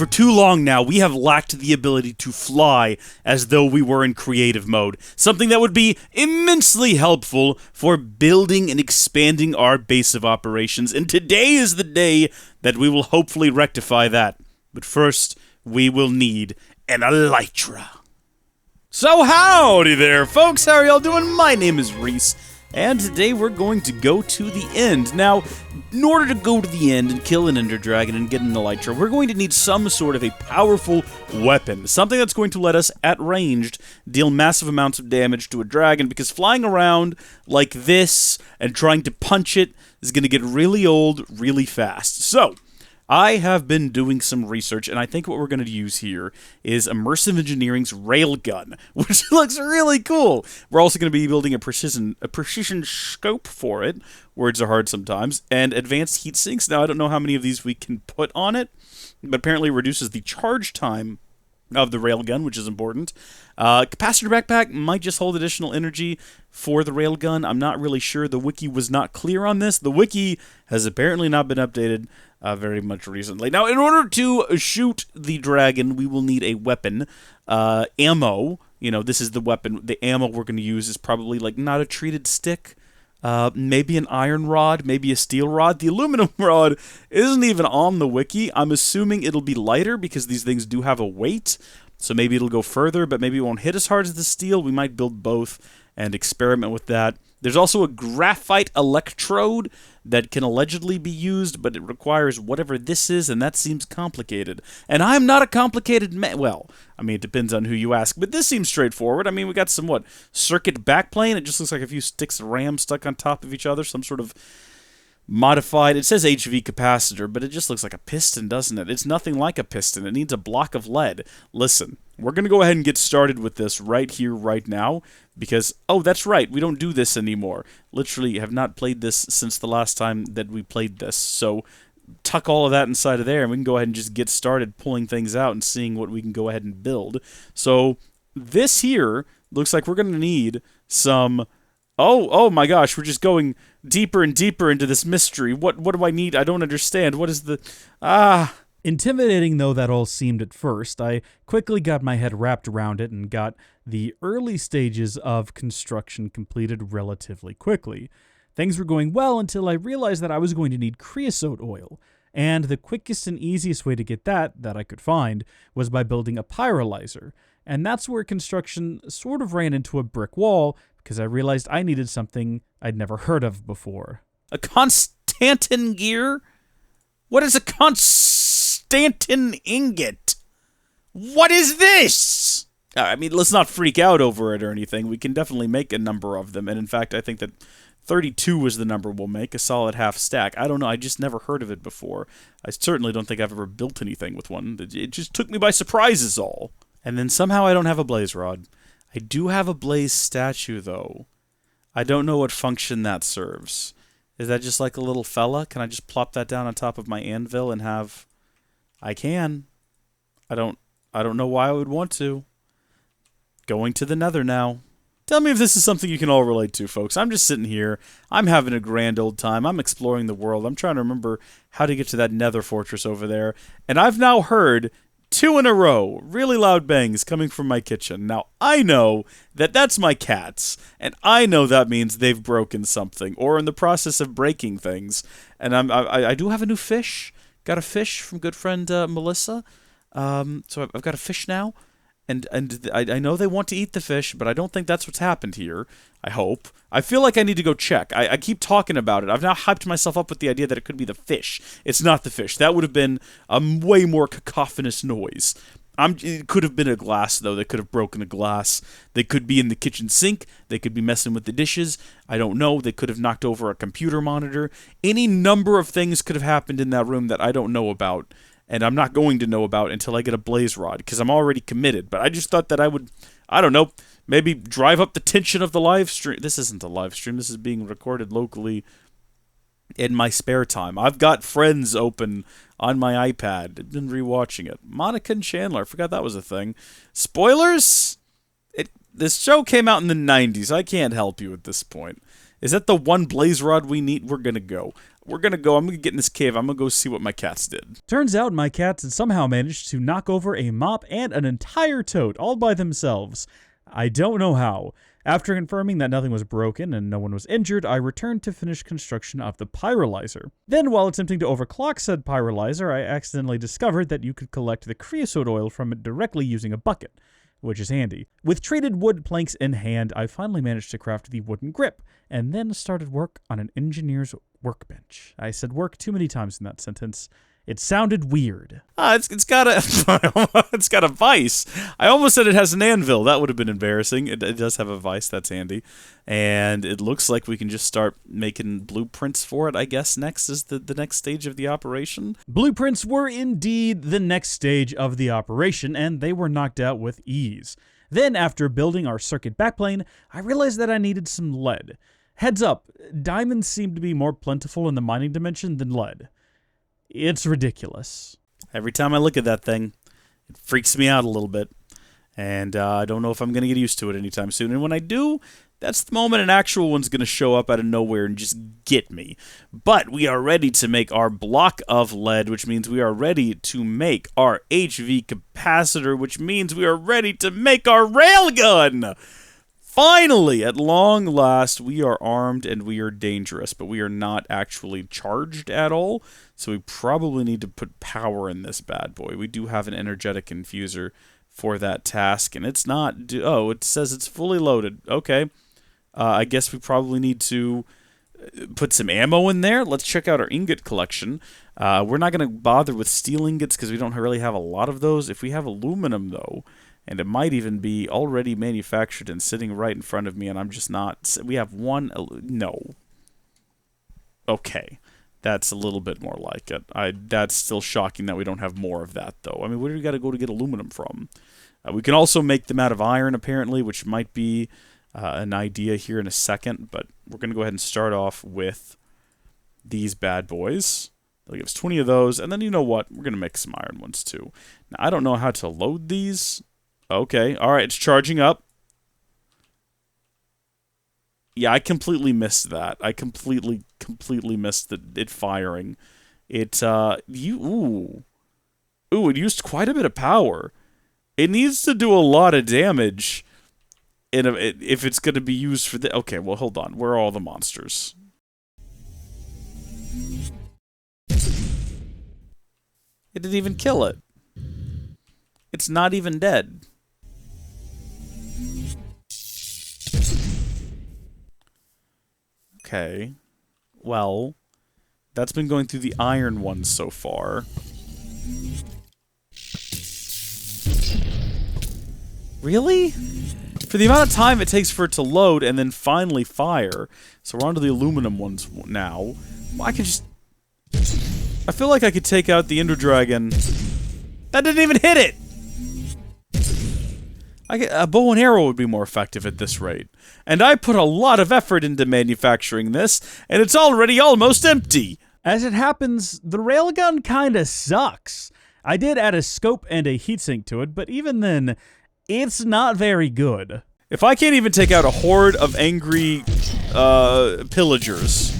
For too long now, we have lacked the ability to fly as though we were in creative mode, something that would be immensely helpful for building and expanding our base of operations, and today is the day that we will hopefully rectify that. But first, we will need an elytra. So howdy there, folks. How are y'all doing? My name is Rees, and today we're going to go to the end. Now, in order to go to the end and kill an Ender Dragon and get an elytra, we're going to need some sort of a powerful weapon, something that's going to let us, at ranged, deal massive amounts of damage to a dragon, because flying around like this and trying to punch it is going to get really old really fast. So, I have been doing some research, and I think what we're going to use here is Immersive Engineering's Railgun, which looks really cool. We're also going to be building a precision scope for it. Words are hard sometimes. And advanced heat sinks. Now, I don't know how many of these we can put on it, but apparently it reduces the charge time of the railgun, which is important. Capacitor backpack might just hold additional energy for the railgun. I'm not really sure. The wiki was not clear on this. The wiki has apparently not been updated very much recently. Now, in order to shoot the dragon, we will need a weapon. Ammo. You know, this is the weapon. The ammo we're going to use is probably, like, not a treated stick. Maybe an iron rod, maybe a steel rod. The aluminum rod isn't even on the wiki. I'm assuming it'll be lighter because these things do have a weight. So maybe it'll go further, but maybe it won't hit as hard as the steel. We might build both and experiment with that. There's also a graphite electrode that can allegedly be used, but it requires whatever this is, and that seems complicated. And I'm not a complicated man. Well, I mean, it depends on who you ask, but this seems straightforward. I mean, we got some, circuit backplane? It just looks like a few sticks of RAM stuck on top of each other, some sort of modified, it says HV capacitor, but it just looks like a piston, doesn't it? It's nothing like a piston. It needs a block of lead. Listen, we're going to go ahead and get started with this right here, right now, because, oh, that's right, we don't do this anymore. Literally have not played this since the last time that we played this, so tuck all of that inside of there, and we can go ahead and just get started pulling things out and seeing what we can go ahead and build. So, this here looks like we're going to need some... Oh my gosh, we're just going deeper and deeper into this mystery. What do I need? I don't understand. What is the... Intimidating though that all seemed at first, I quickly got my head wrapped around it and got the early stages of construction completed relatively quickly. Things were going well until I realized that I was going to need creosote oil, and the quickest and easiest way to get that I could find was by building a pyrolyzer. And that's where construction sort of ran into a brick wall, because I realized I needed something I'd never heard of before. A Constantin gear? What is a Constantin ingot? What is this? I mean, let's not freak out over it or anything. We can definitely make a number of them, and in fact, I think that 32 is the number we'll make, a solid half stack. I don't know, I just never heard of it before. I certainly don't think I've ever built anything with one. It just took me by surprise is all. And then somehow I don't have a blaze rod. I do have a blaze statue, though. I don't know what function that serves. Is that just like a little fella? Can I just plop that down on top of my anvil and have... I can. I don't know why I would want to. Going to the nether now. Tell me if this is something you can all relate to, folks. I'm just sitting here. I'm having a grand old time. I'm exploring the world. I'm trying to remember how to get to that nether fortress over there. And I've now heard... 2 in a row, really loud bangs coming from my kitchen. Now, I know that that's my cats, and I know that means they've broken something, or in the process of breaking things. And I do have a new fish. Got a fish from good friend Melissa. So I've got a fish now, and I know they want to eat the fish, but I don't think that's what's happened here. I hope. I feel like I need to go check. I keep talking about it. I've now hyped myself up with the idea that it could be the fish. It's not the fish. That would have been a way more cacophonous noise. It could have been a glass, though. They could have broken a glass. They could be in the kitchen sink. They could be messing with the dishes. I don't know. They could have knocked over a computer monitor. Any number of things could have happened in that room that I don't know about, and I'm not going to know about until I get a blaze rod, because I'm already committed. But I just thought that I would, I don't know, maybe drive up the tension of the live stream. This isn't a live stream. This is being recorded locally in my spare time. I've got Friends open on my iPad. I've been rewatching it. Monica and Chandler. I forgot that was a thing. Spoilers? This show came out in the 90s. I can't help you at this point. Is that the one blaze rod we need? We're gonna go. We're gonna go. I'm gonna get in this cave. I'm gonna go see what my cats did. Turns out my cats had somehow managed to knock over a mop and an entire tote all by themselves. I don't know how. After confirming that nothing was broken and no one was injured, I returned to finish construction of the pyrolyzer. Then, while attempting to overclock said pyrolyzer, I accidentally discovered that you could collect the creosote oil from it directly using a bucket, which is handy. With treated wood planks in hand, I finally managed to craft the wooden grip, and then started work on an engineer's workbench. I said work too many times in that sentence. It sounded weird. It's got a it's got a vise. I almost said it has an anvil. That would have been embarrassing. It does have a vise. That's handy. And it looks like we can just start making blueprints for it, I guess. Next is the next stage of the operation. Blueprints were indeed the next stage of the operation, and they were knocked out with ease. Then, after building our circuit backplane, I realized that I needed some lead. Heads up, diamonds seem to be more plentiful in the mining dimension than lead. It's ridiculous. Every time I look at that thing, it freaks me out a little bit. And I don't know if I'm going to get used to it anytime soon. And when I do, that's the moment an actual one's going to show up out of nowhere and just get me. But we are ready to make our block of lead, which means we are ready to make our HV capacitor, which means we are ready to make our railgun. Finally, at long last, we are armed and we are dangerous, but we are not actually charged at all, so we probably need to put power in this bad boy. We do have an energetic infuser for that task, and it's not... Oh, it says it's fully loaded. Okay. I guess we probably need to put some ammo in there. Let's check out our ingot collection. We're not going to bother with steel ingots because we don't really have a lot of those. If we have aluminum, though... And it might even be already manufactured and sitting right in front of me, and I'm just not... We have one... No. Okay. That's a little bit more like it. That's still shocking that we don't have more of that, though. I mean, where do we got to go to get aluminum from? We can also make them out of iron, apparently, which might be an idea here in a second, but we're going to go ahead and start off with these bad boys. They'll give us 20 of those, and then you know what? We're going to make some iron ones, too. Now, I don't know how to load these... Okay, alright, it's charging up. Yeah, I completely missed that. I completely missed it firing. Ooh, it used quite a bit of power. It needs to do a lot of damage if it's going to be used for the... Okay, well, hold on. Where are all the monsters? It didn't even kill it. It's not even dead. Okay. Well, that's been going through the iron ones so far. Really? For the amount of time it takes for it to load and then finally fire. So we're on to the aluminum ones now. I could just... I feel like I could take out the Ender Dragon. That didn't even hit it! A bow and arrow would be more effective at this rate. And I put a lot of effort into manufacturing this, and it's already almost empty. As it happens, the railgun kinda sucks. I did add a scope and a heatsink to it, but even then, it's not very good. If I can't even take out a horde of angry, pillagers,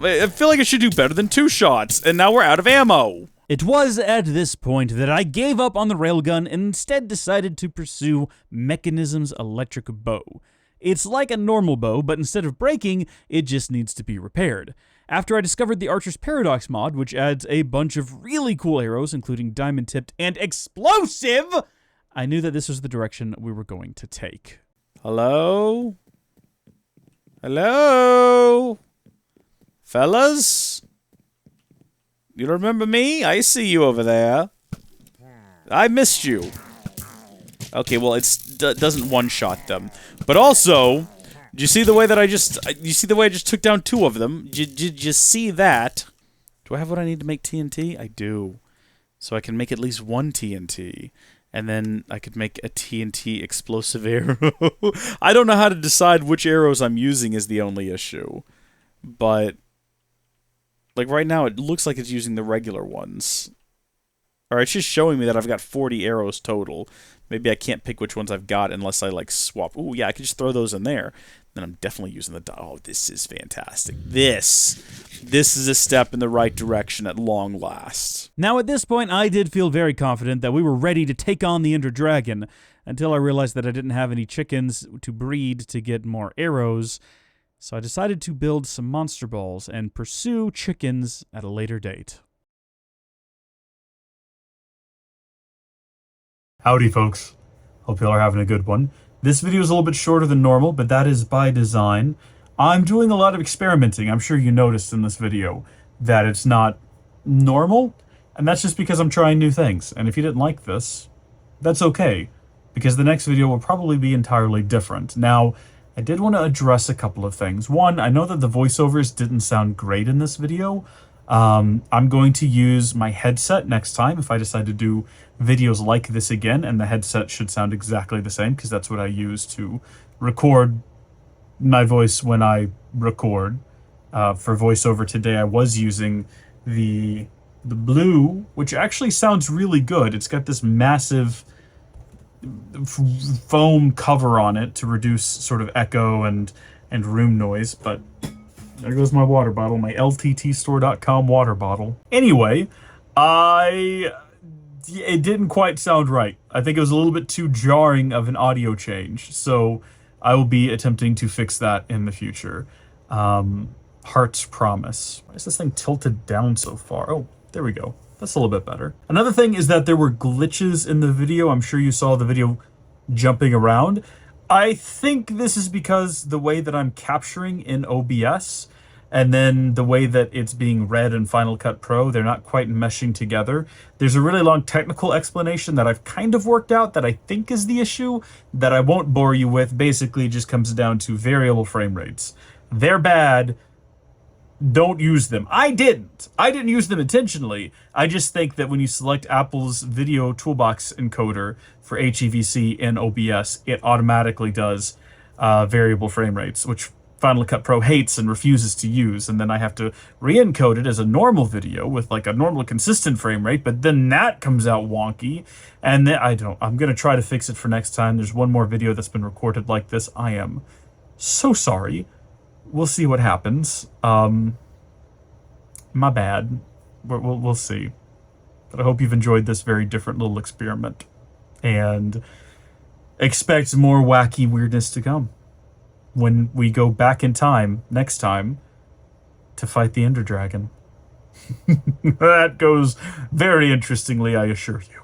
I feel like it should do better than 2 shots, and now we're out of ammo. It was at this point that I gave up on the railgun and instead decided to pursue Mechanism's electric bow. It's like a normal bow, but instead of breaking, it just needs to be repaired. After I discovered the Archer's Paradox mod, which adds a bunch of really cool arrows, including diamond-tipped and explosive, I knew that this was the direction we were going to take. Hello? Hello? Fellas? You remember me? I see you over there. I missed you. Okay, well, it doesn't one-shot them. But also, do you see the way that I just took down 2 of them? Did you see that? Do I have what I need to make TNT? I do. So I can make at least 1 TNT. And then I could make a TNT explosive arrow. I don't know how to decide which arrows I'm using is the only issue. But... like, right now, it looks like it's using the regular ones. Or it's just showing me that I've got 40 arrows total. Maybe I can't pick which ones I've got unless I like swap. Ooh, yeah, I could just throw those in there. Then I'm definitely using the die. Oh, this is fantastic. This is a step in the right direction at long last. Now at this point, I did feel very confident that we were ready to take on the Ender Dragon, until I realized that I didn't have any chickens to breed to get more arrows, so I decided to build some monster balls and pursue chickens at a later date. Howdy, folks. Hope y'all are having a good one. This video is a little bit shorter than normal, but that is by design. I'm doing a lot of experimenting. I'm sure you noticed in this video that it's not normal, and that's just because I'm trying new things. And if you didn't like this, that's okay, because the next video will probably be entirely different. Now, I did want to address a couple of things. One, I know that the voiceovers didn't sound great in this video. I'm going to use my headset next time if I decide to do videos like this again, and the headset should sound exactly the same because that's what I use to record my voice when I record. For voiceover today, I was using the blue, which actually sounds really good. It's got this massive foam cover on it to reduce sort of echo and room noise, but there goes my water bottle, my lttstore.com water bottle. Anyway, it didn't quite sound right. I think it was a little bit too jarring of an audio change, so I will be attempting to fix that in the future. Heart's promise. Why is this thing tilted down so far? Oh, there we go. That's a little bit better. Another thing is that there were glitches in the video. I'm sure you saw the video jumping around. I think this is because the way that I'm capturing in OBS and then the way that it's being read in Final Cut Pro, they're not quite meshing together. There's a really long technical explanation that I've kind of worked out that I think is the issue that I won't bore you with. Basically, it just comes down to variable frame rates. They're bad. Don't use them. I didn't use them intentionally. I just think that when you select Apple's video toolbox encoder for HEVC in OBS, it automatically does variable frame rates, which Final Cut Pro hates and refuses to use, and then I have to re-encode it as a normal video with like a normal consistent frame rate, but then that comes out wonky, and then I'm gonna try to fix it for next time. There's one more video that's been recorded like this. I am so sorry. We'll see what happens. My bad. We'll see. But I hope you've enjoyed this very different little experiment, and expect more wacky weirdness to come when we go back in time next time to fight the Ender Dragon. That goes very interestingly, I assure you.